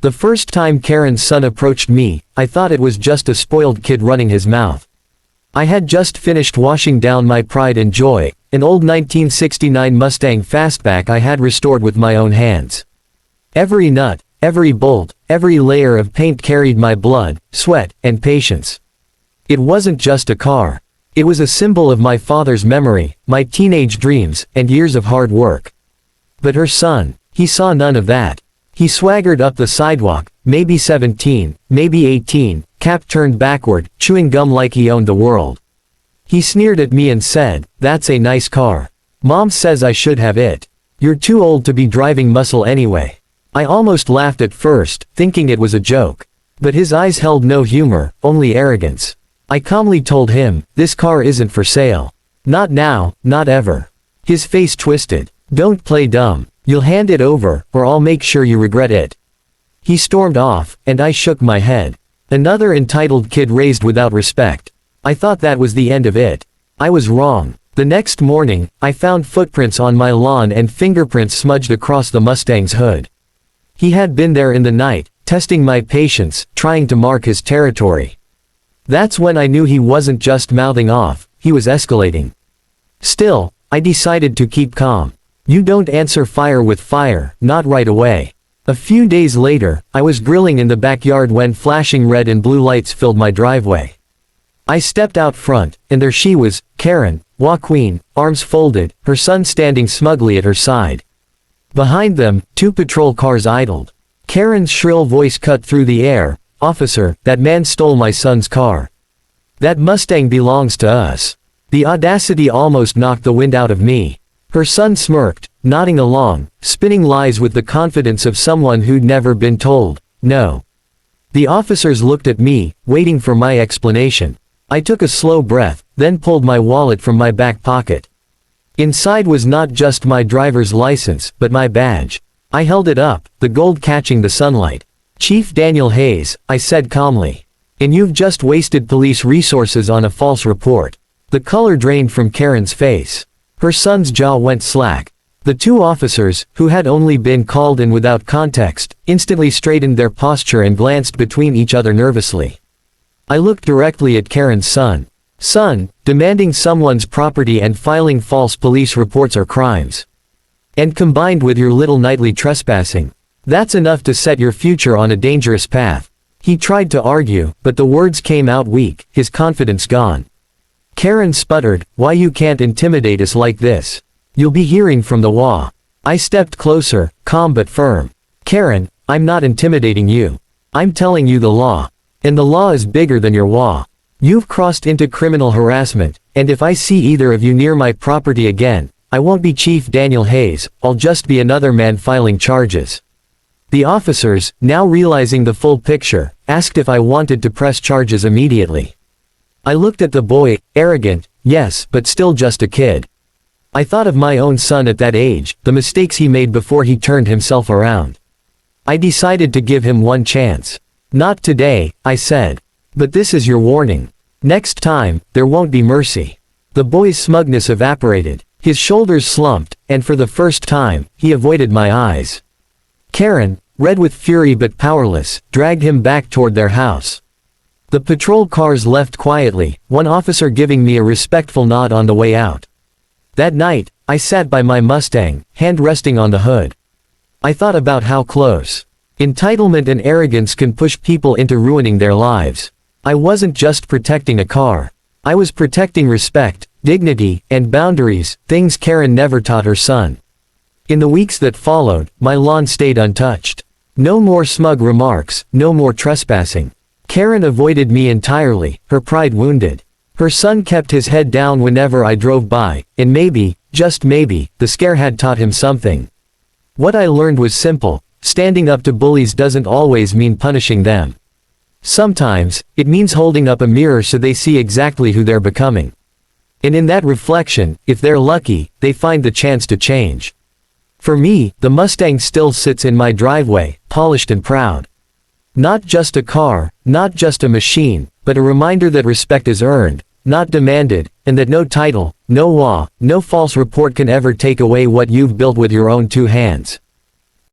The first time Karen's son approached me, I thought it was just a spoiled kid running his mouth. I had just finished washing down my pride and joy, an old 1969 Mustang fastback I had restored with my own hands. Every nut, every bolt, every layer of paint carried my blood, sweat, and patience. It wasn't just a car. It was a symbol of my father's memory, my teenage dreams, and years of hard work. But her son, he saw none of that. He swaggered up the sidewalk, maybe 17, maybe 18, cap turned backward, chewing gum like he owned the world. He sneered at me and said, "That's a nice car. Mom says I should have it. You're too old to be driving muscle anyway." I almost laughed at first, thinking it was a joke. But his eyes held no humor, only arrogance. I calmly told him, "This car isn't for sale. Not now, not ever." His face twisted. "Don't play dumb. You'll hand it over, or I'll make sure you regret it." He stormed off, and I shook my head. Another entitled kid raised without respect. I thought that was the end of it. I was wrong. The next morning, I found footprints on my lawn and fingerprints smudged across the Mustang's hood. He had been there in the night, testing my patience, trying to mark his territory. That's when I knew he wasn't just mouthing off, he was escalating. Still, I decided to keep calm. You don't answer fire with fire, not right away. A few days later, I was grilling in the backyard when flashing red and blue lights filled my driveway. I stepped out front, and there she was, Karen, Queen, arms folded, her son standing smugly at her side. Behind them, 2 patrol cars idled. Karen's shrill voice cut through the air, "Officer, that man stole my son's car. That Mustang belongs to us." The audacity almost knocked the wind out of me. Her son smirked, nodding along, spinning lies with the confidence of someone who'd never been told, no. The officers looked at me, waiting for my explanation. I took a slow breath, then pulled my wallet from my back pocket. Inside was not just my driver's license, but my badge. I held it up, the gold catching the sunlight. "Chief Daniel Hayes," I said calmly. "And you've just wasted police resources on a false report." The color drained from Karen's face. Her son's jaw went slack. The 2 officers, who had only been called in without context, instantly straightened their posture and glanced between each other nervously. I looked directly at Karen's son. "Son, demanding someone's property and filing false police reports are crimes. And combined with your little nightly trespassing, that's enough to set your future on a dangerous path." He tried to argue, but the words came out weak, his confidence gone. Karen sputtered, "Why you can't intimidate us like this? You'll be hearing from the HOA." I stepped closer, calm but firm. "Karen, I'm not intimidating you. I'm telling you the law. And the law is bigger than your HOA. You've crossed into criminal harassment, and if I see either of you near my property again, I won't be Chief Daniel Hayes, I'll just be another man filing charges." The officers, now realizing the full picture, asked if I wanted to press charges immediately. I looked at the boy, arrogant, yes, but still just a kid. I thought of my own son at that age, the mistakes he made before he turned himself around. I decided to give him one chance. "Not today," I said. "But this is your warning. Next time, there won't be mercy." The boy's smugness evaporated. His shoulders slumped, and for the first time, he avoided my eyes. Karen, red with fury but powerless, dragged him back toward their house. The patrol cars left quietly, one officer giving me a respectful nod on the way out. That night, I sat by my Mustang, hand resting on the hood. I thought about how close entitlement and arrogance can push people into ruining their lives. I wasn't just protecting a car. I was protecting respect, dignity, and boundaries, things Karen never taught her son. In the weeks that followed, my lawn stayed untouched. No more smug remarks, no more trespassing. Karen avoided me entirely, her pride wounded. Her son kept his head down whenever I drove by, and maybe, just maybe, the scare had taught him something. What I learned was simple: standing up to bullies doesn't always mean punishing them. Sometimes, it means holding up a mirror so they see exactly who they're becoming. And in that reflection, if they're lucky, they find the chance to change. For me, the Mustang still sits in my driveway, polished and proud. Not just a car, not just a machine, but a reminder that respect is earned, not demanded, and that no title, no law, no false report can ever take away what you've built with your own 2 hands.